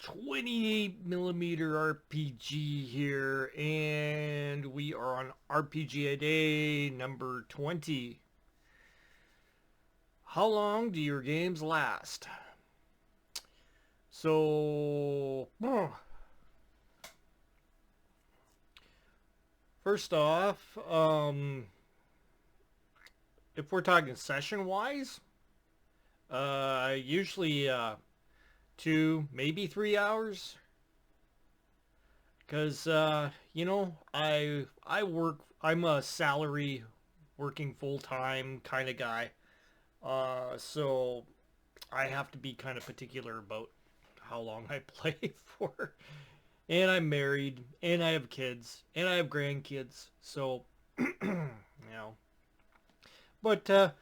28mm RPG here, and we are on RPGaDay number 20. How long do your games last? So, first off, if we're talking session-wise, usually 2, maybe 3 hours. Because I work. I'm a salary working full time kind of guy. So I have to be kind of particular about how long I play for. And I'm married, and I have kids, and I have grandkids. So But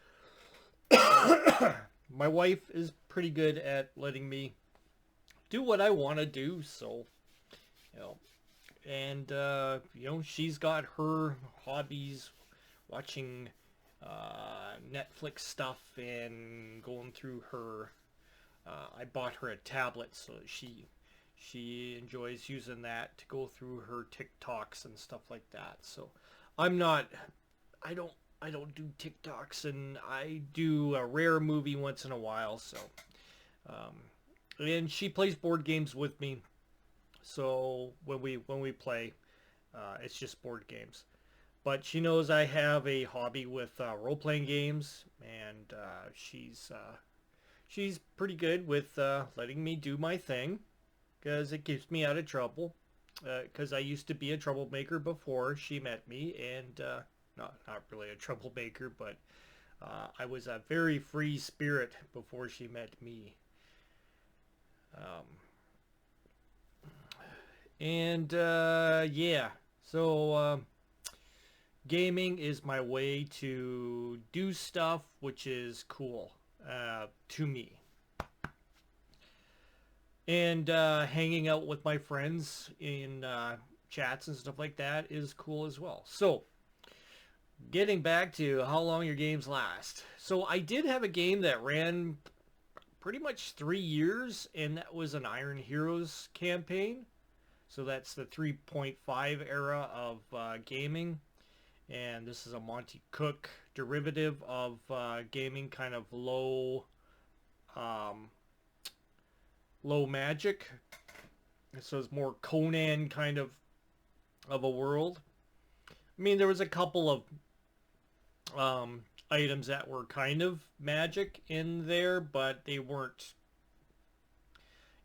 my wife is pretty good at letting me do what I want to do. So you know, and she's got her hobbies, watching Netflix stuff and going through her. I bought her a tablet so that she enjoys using that to go through her TikToks and stuff like that. So I'm not. I don't. I don't do TikToks, and I do a rare movie once in a while. So, and she plays board games with me. So when we play, it's just board games. But she knows I have a hobby with role-playing games, and she's pretty good with letting me do my thing, because it keeps me out of trouble. Because I used to be a troublemaker before she met me, and not really a troublemaker, but I was a very free spirit before she met me. Um, and yeah, so gaming is my way to do stuff which is cool to me. And hanging out with my friends in chats and stuff like that is cool as well. So, getting back to how long your games last. So, I did have a game that ran pretty much 3 years, and that was an Iron Heroes campaign. So that's the 3.5 era of gaming. And this is a Monty Cook derivative of gaming, kind of low magic. So it's more Conan kind of a world. I mean, there was a couple of items that were kind of magic in there, but they weren't,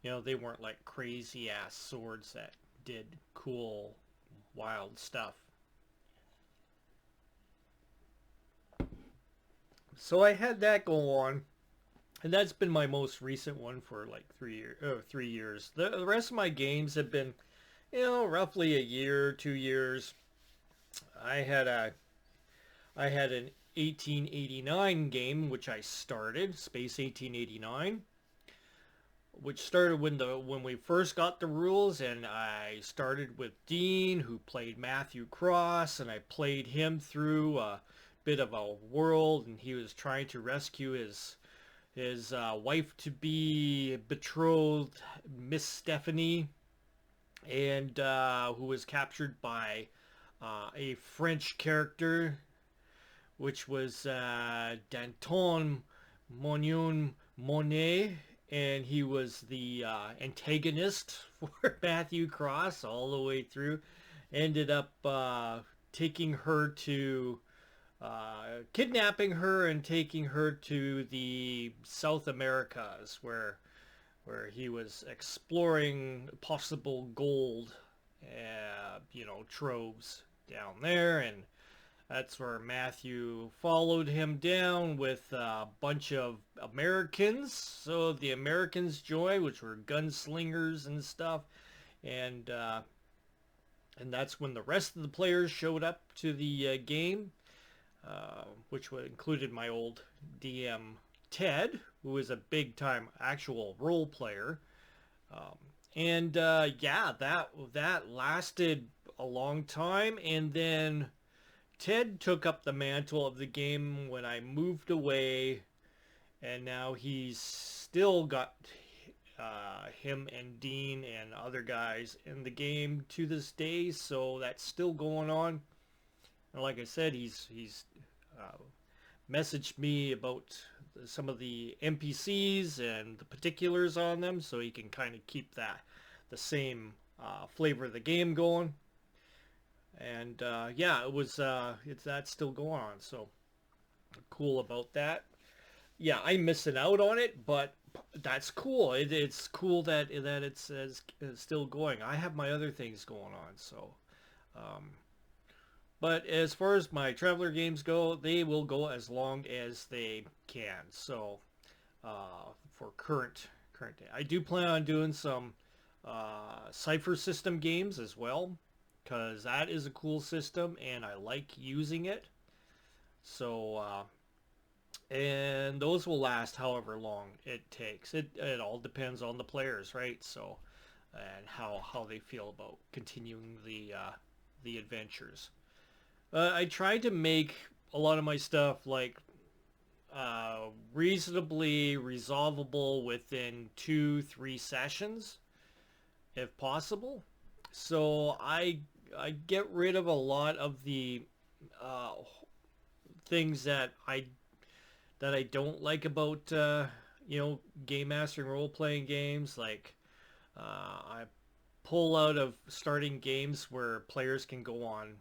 they weren't like crazy ass swords that did cool, wild stuff. So I had that go on, and that's been my most recent one for like 3 years. The rest of my games have been, roughly a year, 2 years. I had an 1889 game which I started, Space 1889, which started when we first got the rules, and I started with Dean, who played Matthew Cross, and I played him through a bit of a world, and he was trying to rescue his wife to be betrothed, Miss Stephanie, and who was captured by a French character, which was Danton Mognon Monet, and he was the antagonist for Matthew Cross all the way through. Ended up taking her to, kidnapping her and taking her to the South Americas, where he was exploring possible gold, troves down there, and that's where Matthew followed him down with a bunch of Americans. So the Americans joined, which were gunslingers and stuff, and that's when the rest of the players showed up to the game, which included my old DM Ted, who was a big-time actual role player. Yeah, that lasted a long time, and then Ted took up the mantle of the game when I moved away, and now he's still got him and Dean and other guys in the game to this day, so that's still going on. And like I said, he's messaged me about some of the NPCs and the particulars on them, so he can kind of keep the same flavor of the game going. And yeah, it's that's still going on, so cool about that. Yeah, I'm missing out on it, but that's cool. It's cool that it's still going. I have my other things going on, so. Um, but as far as my Traveler games go, they will go as long as they can. So for current day, I do plan on doing some Cipher system games as well, because that is a cool system and I like using it. So and those will last however long it takes. It all depends on the players, right? So and how they feel about continuing the adventures. I tried to make a lot of my stuff like reasonably resolvable within 2-3 sessions, if possible. So I get rid of a lot of the uh, things that I don't like about game mastering role playing games. Like I pull out of starting games where players can go on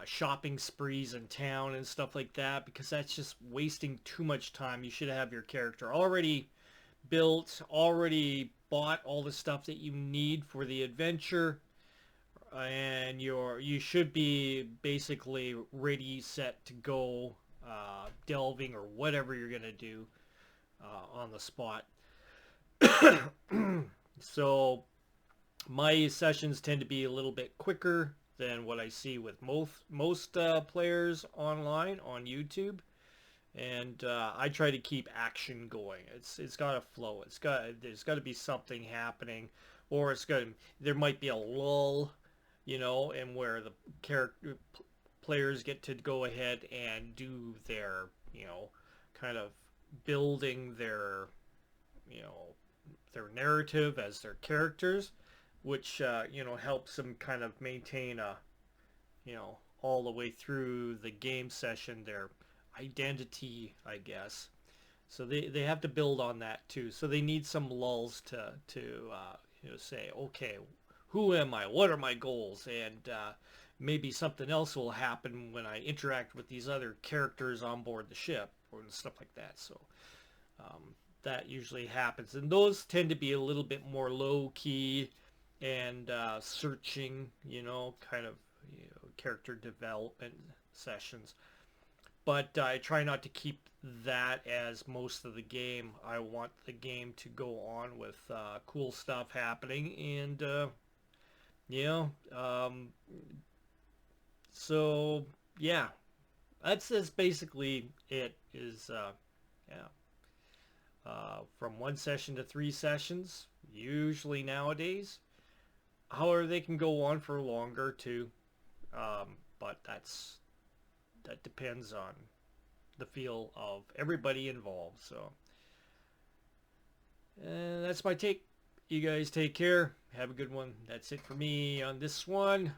shopping sprees in town and stuff like that, because that's just wasting too much time. You should have your character already built, already bought all the stuff that you need for the adventure, and you should be basically ready, set to go, delving or whatever you're gonna do on the spot. So my sessions tend to be a little bit quicker than what I see with most players online on YouTube, and I try to keep action going. It's got to flow. There's got to be something happening, or there might be a lull, and where the character players get to go ahead and do their kind of building their narrative as their characters, which helps them kind of maintain all the way through the game session their identity, I guess. So they have to build on that too. So they need some lulls to say, okay, who am I? What are my goals? And maybe something else will happen when I interact with these other characters on board the ship or stuff like that. So that usually happens, and those tend to be a little bit more low key and searching, kind of character development sessions. But I try not to keep that as most of the game. I want the game to go on with cool stuff happening, and so yeah, that's basically it. Is yeah. From 1 session to 3 sessions, usually nowadays. However, they can go on for longer too, but that depends on the feel of everybody involved. So that's my take. You guys take care. Have a good one. That's it for me on this one.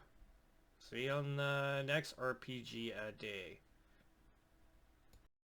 See you on the next RPG a day.